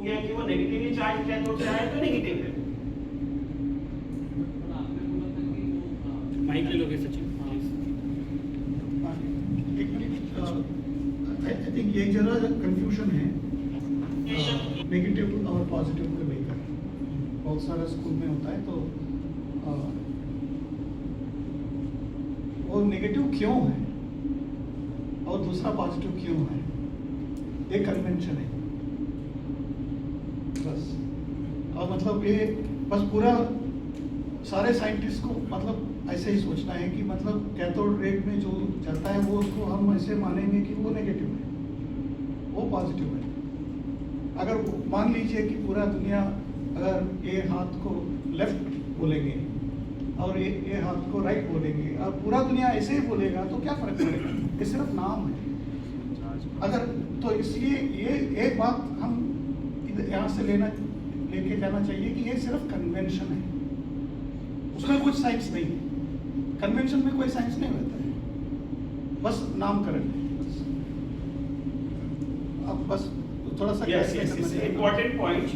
गया कि वो नेगेटिवली चार्ज कैथोड से आया तो नेगेटिव है। माइक ले लोगे सचिन? एक मिनट, आई थिंक ये जरा कंफ्यूजन है नेगेटिव और पॉजिटिव को लेकर। बहुत सारा स्कूल में होता है तो वो नेगेटिव क्यों है और दूसरा पॉजिटिव क्यों है, एक कन्वेंशन है बस। और मतलब ये बस पूरा सारे साइंटिस्ट को मतलब ऐसे ही सोचना है कि मतलब कैथोड रे में जो चलता है वो उसको हम ऐसे मानेंगे कि वो नेगेटिव है, वो पॉजिटिव है। अगर मान लीजिए कि पूरा दुनिया अगर ये हाथ को लेफ्ट बोलेंगे और ये हाथ को राइट बोलेंगे और पूरा दुनिया ऐसे ही बोलेगा तो क्या फर्क पड़ेगा? ये सिर्फ नाम है। अगर तो इसलिए ये एक बात हम यहाँ से लेके जाना चाहिए कि ये सिर्फ कन्वेंशन है, उसमें कुछ साइंस नहीं है। कन्वेंशन में कोई साइंस नहीं होता है, बस नामकरण है। अब बस थोड़ा सा इम्पोर्टेंट पॉइंट,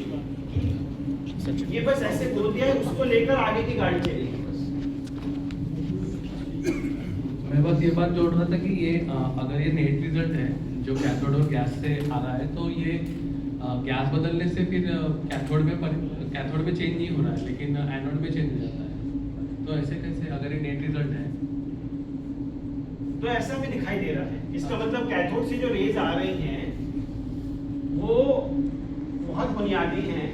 ये बस ऐसे बोल दिया है, उसको लेकर आगे की गाड़ी चलेगी बस। मैं बस ये बात जोड़ रहा था कि ये अगर ये नेट रिजल्ट है जो कैथोड और गैस से आ रहा है तो ये गैस बदलने से फिर कैथोड में चेंज नहीं हो रहा है लेकिन एनोड में चेंज हो जाता है। तो ऐसे कैसे अगर ये नेट रिजल्ट है तो ऐसा भी दिखाई दे रहा है। इसका मतलब कैथोड से जो रेज आ रही हैं वो बहुत बुनियादी हैं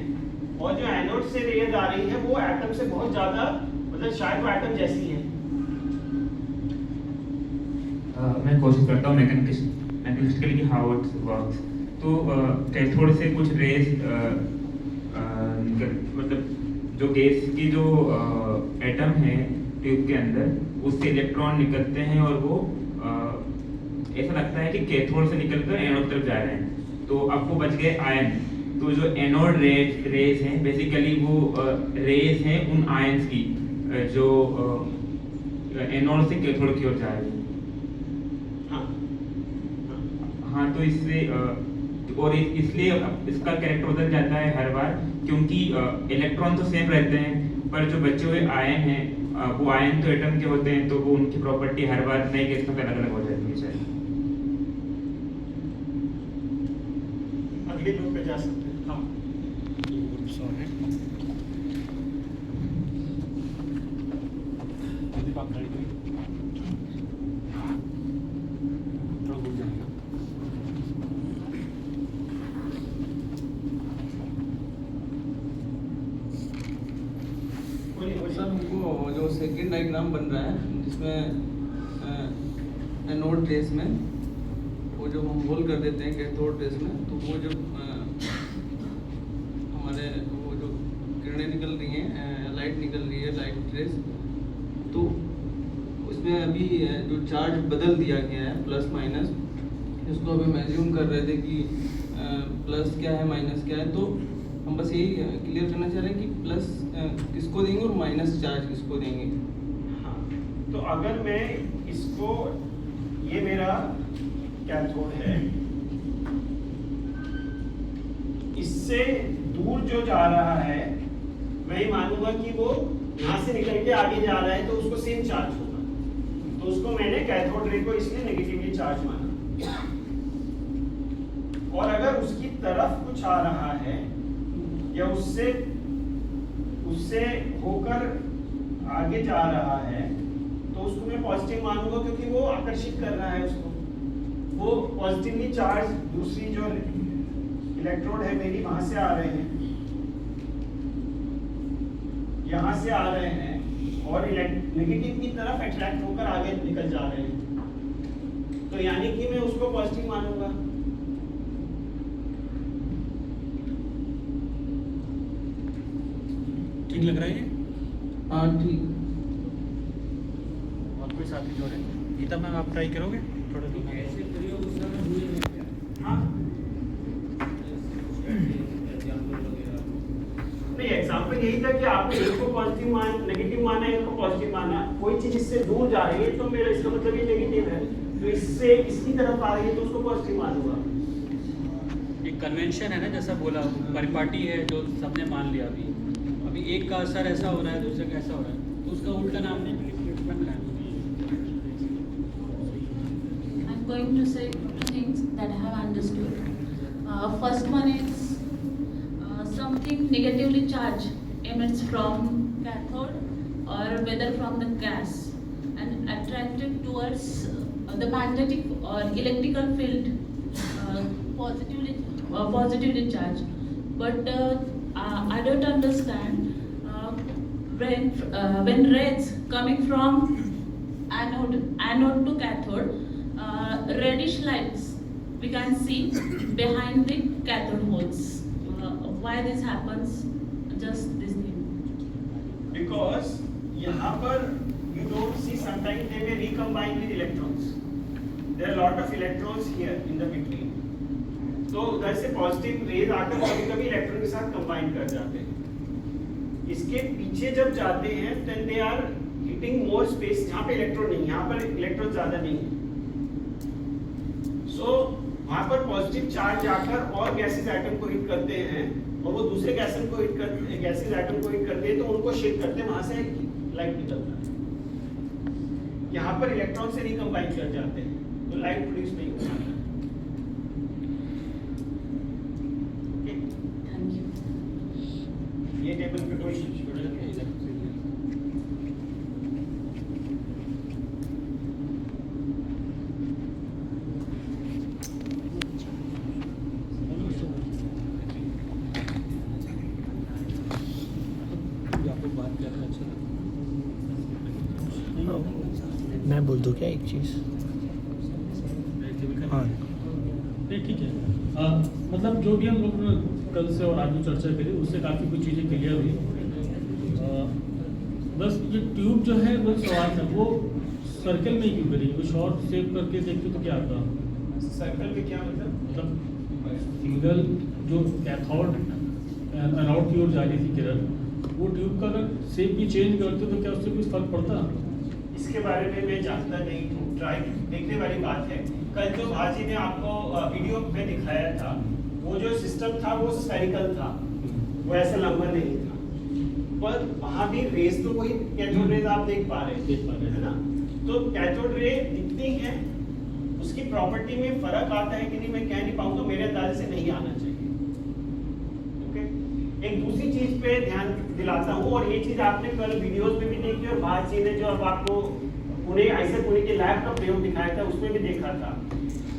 और जो एनोड से रेज आ रही है वो एटम से बहुत ज्यादा, मतलब शायद वो एटम जैसी है। मैं कोशिश करता हूँ मैकेनिस्टिकली हाउ इट वर्क्स। तो कैथोड से कुछ रेज मतलब जो गैस की जो एटम है ट्यूब के अंदर उससे इलेक्ट्रॉन निकलते हैं और वो ऐसा लगता है कि कैथोड से निकलकर एनोड तरफ जा रहे हैं। तो आपको बच गए आयन। तो जो एनोड रेज हैं बेसिकली वो रेज हैं उन आयंस की जो एनोड से कैथोड की ओर जा रही है। हाँ, तो इससे और इसलिए इसका कैरेक्टर बदल जाता है हर बार, क्योंकि इलेक्ट्रॉन तो सेम रहते हैं पर जो बचे हुए आयन हैं वो आयन तो एटम के होते हैं, तो वो उनकी प्रॉपर्टी हर बार नई गैस में अलग अलग हो जाती है। शायद अगले ग्रुप पे जा सकते हैं। हाँ, सर हमको जो सेकेंड डायग्राम बन रहा है जिसमें एनोड रेस में वो जो हम होल कर देते हैं कैथोड रेस में, तो वो जो हमारे वो जो किरणें निकल रही हैं, लाइट निकल रही है, लाइट रेस, तो उसमें अभी जो चार्ज बदल दिया गया है प्लस माइनस, इसको अभी हम एज्यूम कर रहे थे कि प्लस क्या है माइनस क्या है। तो हम बस यही क्लियर करना चाह रहे हैं कि प्लस किसको देंगे और माइनस चार्ज किसको देंगे। हाँ, तो अगर मैं इसको, ये मेरा कैथोड है, इससे दूर जो जा रहा है मैं ही मानूंगा कि वो यहाँ से निकल के आगे जा रहा है तो उसको सेम चार्ज होगा, तो उसको मैंने कैथोड रे को इसलिए नेगेटिवली चार्ज माना। और अगर उसकी तरफ कुछ आ रहा है या उससे होकर आगे जा रहा है तो उसको मैं पॉजिटिव मानूंगा, क्योंकि वो आकर्षित कर रहा है उसको। वो पॉजिटिवली चार्ज दूसरी जो इलेक्ट्रोड है मेरी वहां से आ रहे हैं, यहाँ से आ रहे हैं और नेगेटिव की तरफ अट्रैक्ट होकर आगे निकल जा रहे हैं, तो यानी कि मैं उसको पॉजिटिव मानूंगा। ठीक लग रहा है ये? हाँ ठीक। और कोई साथी जोड़े? गीता मैम आप ट्राई करोगे थोड़ा दूर? हाँ, नहीं, एग्जाम्पल यही था कि आपने एक को पॉजिटिव नेगेटिव माना, एक को पॉजिटिव माना। कोई चीज इससे दूर जा रही है तो मेरा इसका मतलब ये नेगेटिव है, तो इससे इसकी तरफ आ रही है तो उसको पॉजिटिव मानूंगा। एक कन्वेंशन है ना, जैसा बोला परिपाटी है जो सबने मान लिया। अभी एक का असर ऐसा हो रहा है, दूसरे का ऐसा हो रहा है, तो उसका उल्टा नाम नहीं रिफ्लेक्शन है। I'm going to say two things that I have understood. First one is something negatively charged emits from cathode or whether from the gas and attracted towards the magnetic or electrical field positively charged. But I don't understand when rays coming from anode to cathode, reddish lights we can see behind the cathode holes. Why this happens? Just this thing. Because यहाँ पर you don't see sometimes they may recombine with electrons. There are a lot of electrons here in the between. तो उधर से positive raise आकर कभी-कभी electron के साथ combine कर जाते हैं। इसके पीछे जब जाते हैं then they are hitting more space जहाँ पे इलेक्ट्रॉन नहीं, यहाँ पर इलेक्ट्रॉन ज्यादा नहीं है। So वहाँ पर पॉजिटिव चार्ज आकर और गैसेस एटम को हिट करते हैं और वो दूसरे गैसेस एटम को हिट करते हैं तो उनको शेक करते हैं, वहां से लाइट निकलता है। यहाँ पर इलेक्ट्रॉन से रिकम्बाइन कर जाते हैं तो लाइट प्रोड्यूस नहीं होता। Thank you. ये टेबल पे कोई आपको बात करना अच्छा मैं बोल दूँ क्या एक चीज़? हाँ नहीं ठीक है। मतलब जो भी हम लोग ने कल से और आज जो चर्चा करी उससे काफ़ी कुछ चीज़ें क्लियर हुई। बस ये ट्यूब जो है वो सवाल है वो सर्कल में क्यों करी, वो शॉर्ट शेप करके देखते तो क्या आता? सर्कल में क्या मतलब सिंगल जो कैथोड अराउंड की ओर जा रही थी किरण, वो ट्यूब का अगर शेप भी चेंज करते तो क्या उससे कुछ फर्क पड़ता? इसके बारे में मैं जानता नहीं हूँ, ट्राई देखने वाली बात है। कल जो भाजी ने आपको वीडियो में दिखाया था वो जो सिस्टम था वो स्फेरिकल था, वो ऐसा लंबा नहीं था, पर वहाँ भी रेस तो वही कैथोड रेज आप देख पा रहे हैं ना। तो कैथोड रे दिखती है, उसकी प्रॉपर्टी में फर्क आता है कि नहीं मैं कह नहीं पाऊंगा, मेरे अंदाजे से नहीं आना चाहिए। ओके, एक दूसरी चीज पे ध्यान दिलाता हूँ और ये चीज आपने कल वीडियोस में भी देखी और भाजी ने जो अब आपको पुणे के लैब का प्रयोग दिखाया था उसमें भी देखा था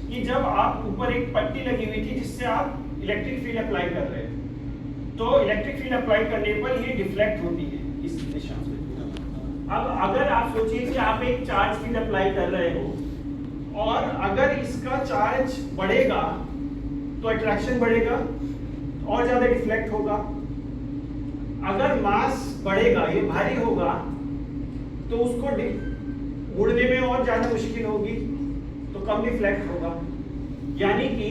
कि जब आप ऊपर एक पट्टी लगी हुई थी जिससे आप इलेक्ट्रिक फील्ड अप्लाई कर रहे हैं, तो इलेक्ट्रिक फील्ड अप्लाई करने पर ये डिफ्लेक्ट होती है इस दिशा में। अब अगर आप सोचिए कि आप एक चार्ज फील्ड अप्लाई कर रहे हो और अगर इसका चार्ज बढ़ेगा तो अट्रैक्शन बढ़ेगा और ज्यादा डिफ्लेक्ट होगा। अगर मास बढ़ेगा, ये भारी होगा, तो उसको उड़ने में और ज्यादा मुश्किल होगी तो कम डिफ्लेक्ट होगा। यानी कि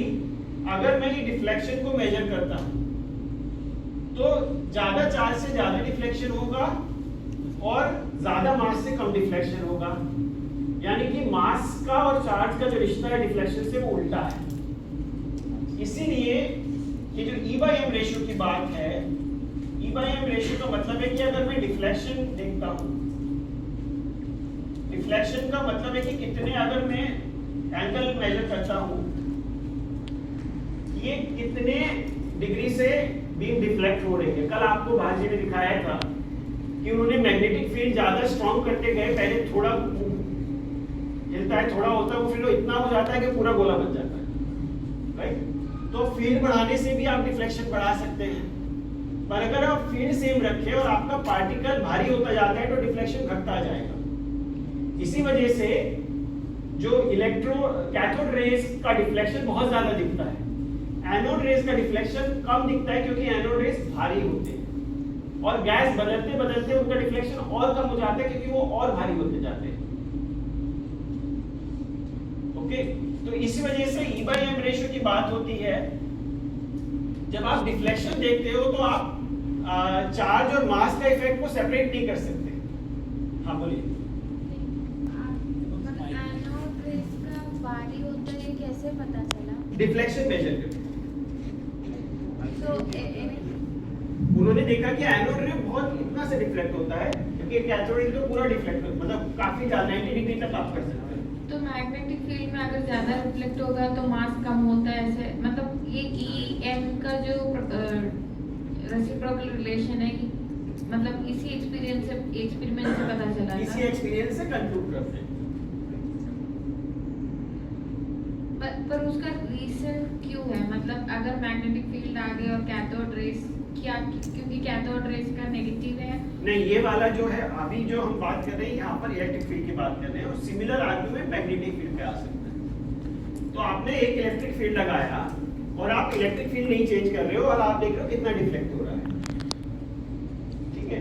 अगर मैं ये डिफ्लेक्शन को मेजर करता हूं तो ज्यादा चार्ज से ज्यादा डिफ्लेक्शन होगा और ज्यादा मास से कम डिफ्लेक्शन होगा। यानी कि मास का और चार्ज का जो रिश्ता है डिफ्लेक्शन से वो उल्टा है। इसीलिए ये जो E/m रेशियो की बात है, E/m रेशियो का मतलब है कि अगर मैं डिफ्लेक्शन देखता हूं, डिफ्लेक्शन का मतलब है कि कितने, अगर मैं एंगल मेजर करता हूं, ये कितने डिग्री से बीम डिफ्लेक्ट हो रही है। कल आपको भाजी ने दिखाया था कि उन्होंने मैग्नेटिक फील्ड ज्यादा स्ट्रॉन्ग करते गए, पहले थोड़ा हिलता है, थोड़ा होता है, वो फिर इतना हो जाता है कि पूरा गोला बन जाता है, राइट। तो फील्ड बढ़ाने से भी आप डिफ्लेक्शन बढ़ा सकते हैं, पर अगर आप फील्ड सेम रखें और आपका पार्टिकल भारी होता जाता है तो डिफ्लेक्शन घटता जाएगा। इसी वजह से जो कैथोड रेज का डिफ्लेक्शन बहुत ज्यादा दिखता है, एनोड रेज का डिफ्लेक्शन कम दिखता है क्योंकि एनोड रेज भारी होते हैं और गैस बदलते बदलते उनका डिफ्लेक्शन और कम हो जाता है क्योंकि वो और भारी होते जाते हैं। ओके, तो इसी वजह से E/m रेशियो की बात होती है। जब आप डिफ्लेक्शन देखते हो तो आप चार्ज और मास का इफेक्ट को सेपरेट नहीं कर सकते। हाँ बोलिए। एनोड रेज का भारी होता है कैसे पता चला? डिफ्लेक्शन मेजर करके। So, उन्होंने देखा कि एनोड रे बहुत इतना से डिफ्लेक्ट होता है, क्योंकि कैथोड रे तो पूरा डिफ्लेक्ट होता है, मतलब काफी ज्यादा 90 डिग्री तक आप कर सकते हैं। तो मैग्नेटिक फील्ड में अगर ज्यादा रिफ्लेक्ट होगा तो मास कम होता है, ऐसे मतलब ये EM का जो रेसिप्रोकल रिलेशन है, मतलब इसी एक्सपेरिमेंट से पता चला था। इसी एक्सपीरियंस से कंक्लूड करते हैं। पर उसका रीजन क्यों है, मतलब अगर मैग्नेटिक फील्ड आ गए और कैथोड रेस क्या, क्योंकि कैथोड रेस का नेगेटिव है। नहीं, ये वाला जो है अभी जो हम बात कर रहे हैं यहाँ पर इलेक्ट्रिक फील्ड की बात कर रहे हैं, और सिमिलर आर्गुमेंट मैग्नेटिक फील्ड पे आ सकता है। तो आपने एक इलेक्ट्रिक फील्ड लगाया और आप इलेक्ट्रिक फील्ड नहीं चेंज कर रहे हो और आप देख रहे हो कितना डिफ्लेक्ट हो रहा है, ठीक है।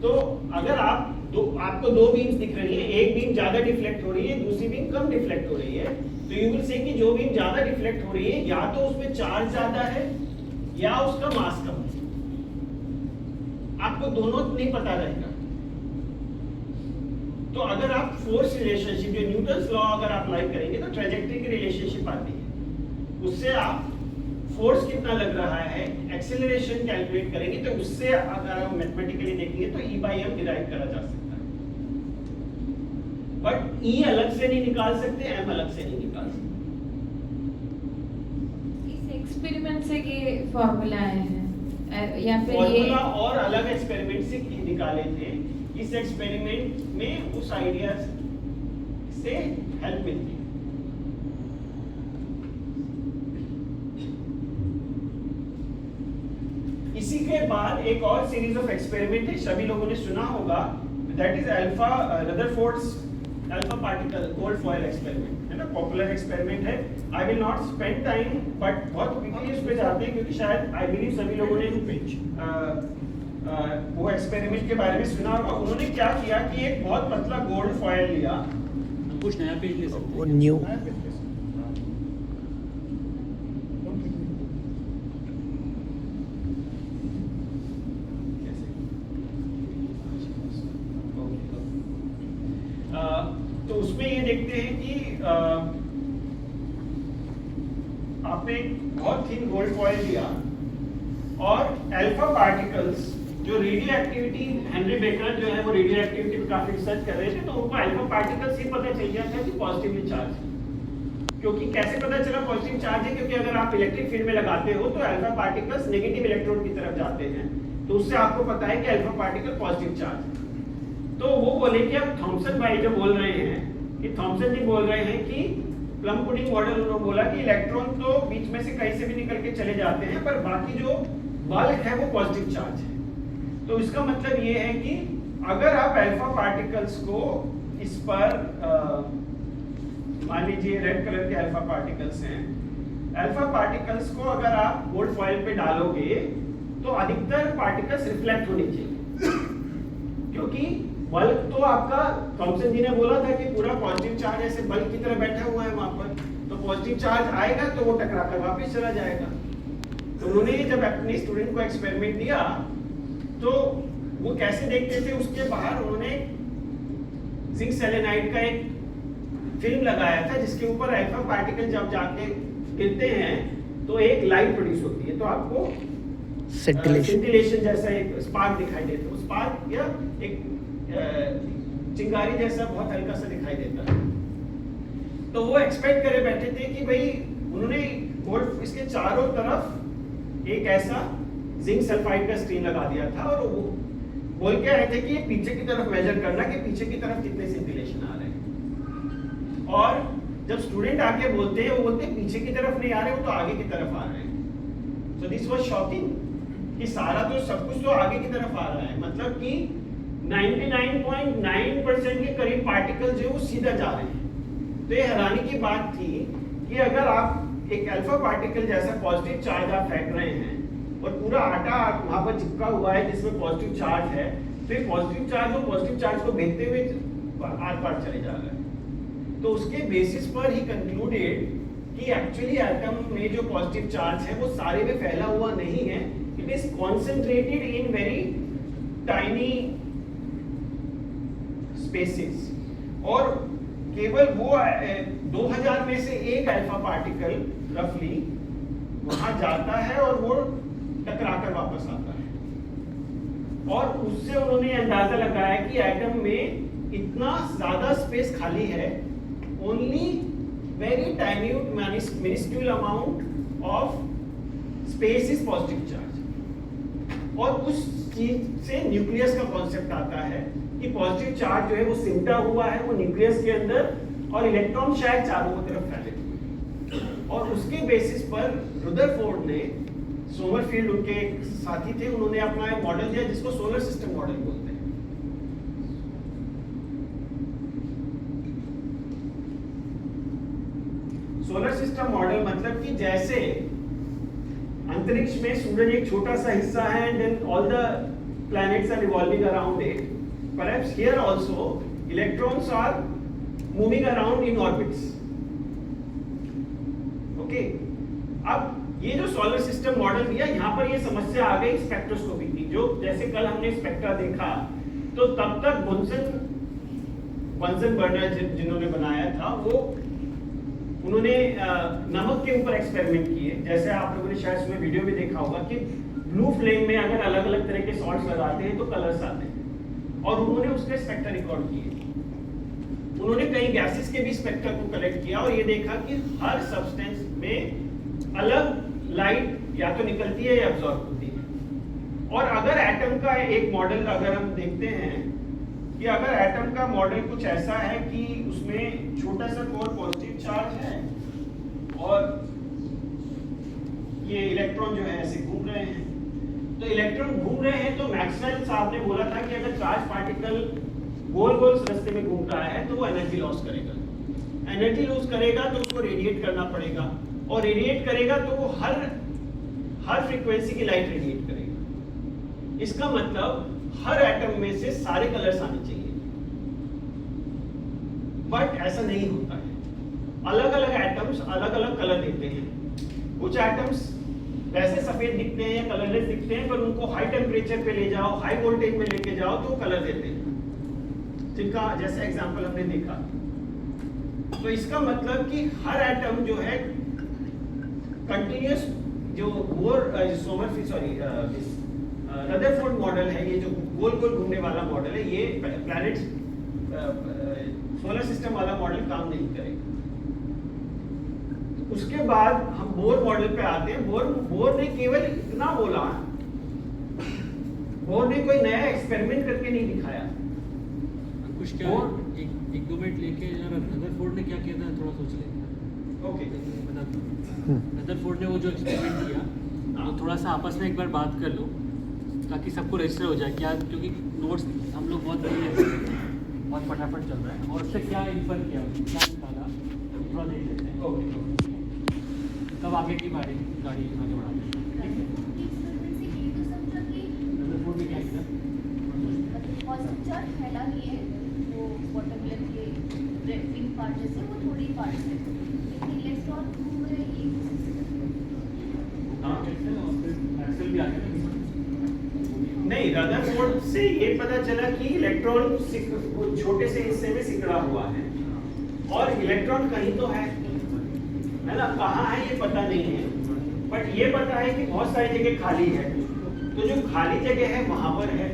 तो अगर आपको दो बीम्स दिख रही है, एक बीम ज्यादा डिफ्लेक्ट हो रही है, दूसरी बीम कम डिफ्लेक्ट हो रही है, तो यू विल से कि जो बीम ज्यादा डिफ्लेक्ट हो रही है या तो उसमें चार्ज ज्यादा है या उसका मास कम है। आपको दोनों नहीं पता रहेगा। तो अगर आप फोर्स रिलेशनशिप, जो न्यूटन्स लॉ अगर आप अप्लाई करेंगे तो ट्रेजेक्टरी की रिलेशनशिप आती है, उससे आप फोर्स कितना लग रहा है, एक्सेलरेशन कैलकुलेट करेंगे, तो उससे अगर हम मैथमेटिकली देखेंगे तो E/m डिराइव करा जा सकता है। बट E अलग से नहीं निकाल सकते, m अलग से नहीं निकाल सकते। इस एक्सपेरिमेंट से ये फॉर्मूला आया है या फिर ये फॉर्मूला और अलग एक्सपेरिमेंट से निकाले थे। इस एक्सपेरिमेंट में उस आइडिया से हेल्प मिलती है। इसी के बाद एक और सीरीज ऑफ एक्सपेरिमेंट है, सभी लोगों ने सुना होगा, that is alpha Rutherford's alpha particle gold foil experiment, है ना, पॉपुलर एक्सपेरिमेंट है। I will not spend time, but बहुत क्विकली इस पे जाते हैं क्योंकि शायद आई बिलीव सभी लोगों ने वो एक्सपेरिमेंट के बारे में सुना होगा। उन्होंने क्या किया कि एक बहुत पतला गोल्ड फॉयल लिया, कुछ नया पेज ले सकते वो हैं। न्यू तो उसमें ये देखते हैं कि आपने एक बहुत थिन गोल्ड फॉयल लिया और अल्फा पार्टिकल्स जो रेडियो एक्टिविटी, हेनरी बेकर जो है वो रेडियो एक्टिविटी पे काफी रिसर्च कर रहे थे, तो उनको अल्फा पार्टिकल्स ही पता चल गया था कि पॉजिटिवली चार्ज है। क्योंकि कैसे पता चला पॉजिटिव चार्ज है, क्योंकि अगर आप इलेक्ट्रिक फील्ड में लगाते हो तो अल्फा पार्टिकल्स नेगेटिव इलेक्ट्रोड की तरफ जाते हैं, तो उससे आपको पता है कि अल्फा पार्टिकल पॉजिटिव चार्ज है। तो वो बोले कि अब थॉमसन भाई जो बोल रहे हैं, कि थॉमसन जी बोल रहे हैं कि प्लम पुडिंग मॉडल, उन्होंने बोला कि इलेक्ट्रॉन तो बीच में से कहीं से भी निकल के चले जाते हैं, पर बाकी जो बल्क है वो पॉजिटिव चार्ज है। तो इसका मतलब ये है कि अगर आप अल्फा पार्टिकल्स को इस पर मान लीजिए रेड कलर के अल्फा पार्टिकल्स हैं, अल्फा पार्टिकल्स को अगर आप गोल्ड फॉयल पे डालोगे तो अधिकतर पार्टिकल्स रिफ्लेक्ट होने चाहिए, क्योंकि बल्क तो आपका, थॉमसन जी ने बोला था कि पूरा पॉजिटिव चार्ज ऐसे बल्क की तरह बैठा हुआ है वहां पर, तो पॉजिटिव चार्ज आएगा तो वो टकरा कर वापस चला जाएगा। तो उन्होंने जब अपने स्टूडेंट को एक्सपेरिमेंट दिया तो वो कैसे देखते थे, उसके बाहर उन्होंने जिंक सेलेनाइड का एक फिल्म लगाया था जिसके ऊपर अल्फा पार्टिकल जब जाके गिरते हैं तो एक लाइट प्रोड्यूस होती है, तो आपको सिंटिलेशन जैसा एक स्पार्क दिखाई देता है। वो स्पार्क या एक चिंगारी जैसा बहुत हल्का सा दिखाई देता है। तो वो एक्सपेक्ट करे बैठे थे कि भाई, उन्होंने गोल्ड इसके चारों तरफ एक ऐसा जिंक सल्फाइड का स्क्रीन लगा दिया था और वो बोल के आए थे कि ये पीछे की तरफ मेजर करना कि पीछे की तरफ कितने सिंटिलेशन आ रहे हैं। और जब स्टूडेंट आके बोलते हैं, वो बोलते हैं पीछे की तरफ नहीं आ रहे, वो तो आगे की तरफ आ रहे हैं। सो दिस वाज शॉकिंग कि सारा तो सब कुछ तो आगे की तरफ आ रहा है, मतलब कि 99.9% के करीब पार्टिकल जो वो सीधा जा रहे हैं। तो ये हैरानी की बात थी कि अगर आप एक अल्फा पार्टिकल जैसा पॉजिटिव चार्ज आप फेंक रहे हैं और पूरा आटा वहां पर चिपका हुआ है जिसमें पॉजिटिव चार्ज है, तो ये पॉजिटिव चार्ज वो पॉजिटिव चार्ज को भेजते हुए आर पार चले जा रहा है। तो उसके बेसिस पर ही कंक्लूडेड कि एक्चुअली एटम में जो पॉजिटिव चार्ज है वो सारे में फैला हुआ नहीं है, it is concentrated in very tiny spaces, और केवल वो 2000 में से एक अल्फा पार्टिकल रफली वहां जाता है और वो टकराकर वापस आता है, और उससे उन्होंने अंदाजा लगाया कि एटम में इतना ज्यादा स्पेस खाली है, only very tiny minuscule amount of space is positive charge. और उस चीज से न्यूक्लियस का कॉन्सेप्ट आता है कि पॉजिटिव चार्ज जो है वो सिमटा हुआ है वो न्यूक्लियस के अंदर, और इलेक्ट्रॉन शायद चारों तरफ फैले हुए हैं। और उसके बेसिस पर रुदरफोर्ड ने, सोमरफील्ड उनके एक साथी थे, उन्होंने अपना एक मॉडल दिया जिसको सोलर सिस्टम मॉडल बोलते हैं। सोलर सिस्टम मॉडल मतलब कि जैसे अंतरिक्ष में सूरज एक छोटा सा हिस्सा है and then all the planets are revolving around it, perhaps here also electrons are moving around in orbits. Okay, अब ये जो सोलर सिस्टम मॉडल दिया, यहाँ पर ये समस्या आ गई स्पेक्ट्रोस्कोपी की। जो जैसे कल हमने स्पेक्ट्रा देखा, तो तब तक बंसन बर्नर जिन्होंने बनाया था, वो उन्होंने नमक के ऊपर एक्सपेरिमेंट किए। जैसे आप लोगों ने शायद उसमें वीडियो में देखा होगा कि ब्लू फ्लेम में अगर अलग अलग तरह के सॉल्ट्स लगाते हैं तो कलर्स आते हैं, और उन्होंने उसके स्पेक्ट्रा रिकॉर्ड किए। उन्होंने कई गैसेस के भी स्पेक्ट्रा को कलेक्ट किया और ये देखा कि हर सब्सटेंस में अलग लाइट या तो निकलती है या एब्जॉर्ब होती है। और अगर एटम का एक मॉडल अगर हम देखते हैं कि अगर एटम का मॉडल कुछ ऐसा है कि उसमें छोटा सा कोर पॉजिटिव चार्ज है और ये इलेक्ट्रॉन जो है ऐसे घूम रहे हैं, तो इलेक्ट्रॉन घूम रहे हैं, तो मैक्सवेल साहब ने बोला था कि अगर चार्ज पार्टिकल गोल गोल रास्ते में घूम रहा है तो वो एनर्जी लॉस करेगा। एनर्जी लॉस करेगा तो उसको रेडिएट करना पड़ेगा, और रेडिएट करेगा तो वो हर फ्रीक्वेंसी की लाइट रेडिएट करेगा। इसका मतलब हर एटम में से सारे कलर्स आने चाहिए, बट ऐसा नहीं होता है। अलग अलग एटम्स अलग अलग कलर देते हैं। कुछ एटम्स वैसे सफेद दिखते हैं या कलरलेस दिखते हैं, पर उनको हाई टेम्परेचर पे ले जाओ, हाई वोल्टेज में लेके जाओ तो कलर देते हैं, जिनका जैसे एग्जांपल हमने देखा। तो इसका मतलब कि हर एटम जो है कंटिन्यूअस, जो रदरफोर्ड मॉडल है, ये जो गोल गोल घूमने वाला मॉडल है, ये प्लैनेट्स सोलर सिस्टम वाला मॉडल काम नहीं करेगा। उसके बाद हम बोर मॉडल पे आते हैं। बोर ने केवल इतना बोला, बोर ने कोई नया एक्सपेरिमेंट करके नहीं दिखाया। कुछ क्या एक दो मिनट लेके रदरफोर्ड ने क्या किया था थोड़ा सोच लें। ओके, रदरफोर्ड ने वो जो एक्सपेरिमेंट किया, वो थोड़ा सा आपस में एक बार बात कर लो ताकि सबको रजिस्टर हो जाए क्या, क्योंकि नोट्स हम लोग बहुत फटाफट चल रहा है, और उससे क्या इन्फर किया, क्या निकाला, थोड़ा देख लेते हैं। ओके, तब आगे की गाड़ी आगे बढ़ाते हैं। रदरफोर्ड ने क्या किया, पॉजिटिव चार्ज फैला नहीं है, वो वाटरमेलन के पिंक पार्ट जैसे वो थोड़ी पार्ट है, लेकिन इलेक्ट्रॉन घूम रहे हैं। एक्सेल भी आगे नहीं, रदरफोर्ड से ये पता चला कि इलेक्ट्रॉन छोटे से हिस्से में सिकुड़ा हुआ है, और इलेक्ट्रॉन कहीं तो है ना, कहाँ है ये पता नहीं है, बट ये पता है कि बहुत सारी जगह खाली है। तो जो खाली जगह है वहां पर है,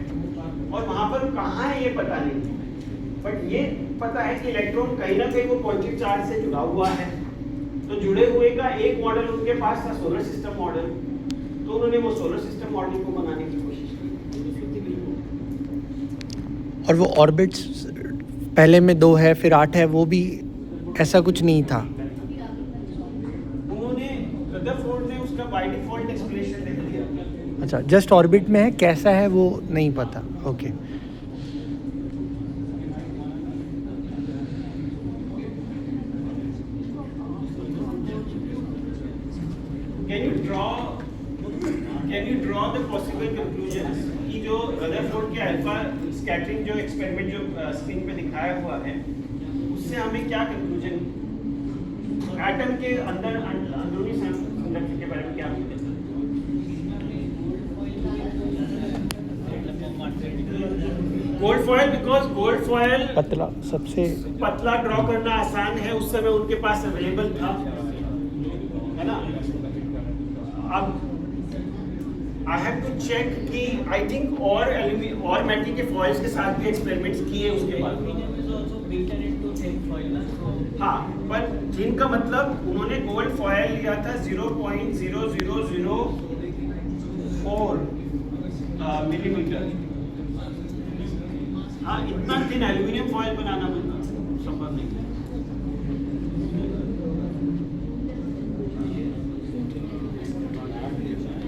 और वहां पर कहाँ है ये पता नहीं है, बट ये पता है कि इलेक्ट्रॉन कहीं ना कहीं वो पॉजिटिव चार्ज से जुड़ा हुआ है। तो जुड़े हुए का एक मॉडल उनके पास था, सोलर सिस्टम मॉडल, तो उन्होंने वो सोलर सिस्टम मॉडल को बनाने की कोशिश की। और वो ऑर्बिट्स पहले में 2 है फिर 8 है, वो भी ऐसा कुछ नहीं था। उन्होंने रदरफोर्ड ने उसका बाय डिफॉल्ट एक्सप्लेनेशन दे दिया। अच्छा, जस्ट ऑर्बिट में है, कैसा है वो नहीं पता। Okay, Can you draw the possible conclusions कि जो रदरफोर्ड के अल्फा स्कैटरिंग जो एक्सपेरिमेंट जो स्क्रीन पे दिखाया हुआ है, उससे हमें क्या कंक्लूजन, एटम के अंदर अंदरूनी संरचना के बारे में क्या हमें पता? Gold foil, because gold foil पतला, सबसे पतला ड्रॉ करना आसान है, उस समय उनके पास अवेलेबल था, है ना। अब आई हैव टू चेक कि आई थिंक और मेटल के फॉइल्स के साथ भी एक्सपेरिमेंट्स किए उसके बाद। हाँ, पर जिनका मतलब उन्होंने गोल्ड फॉयल लिया था 0.0004 मिलीमीटर। हाँ, इतना थिन एल्यूमिनियम फॉयल बनाना संभव नहीं है।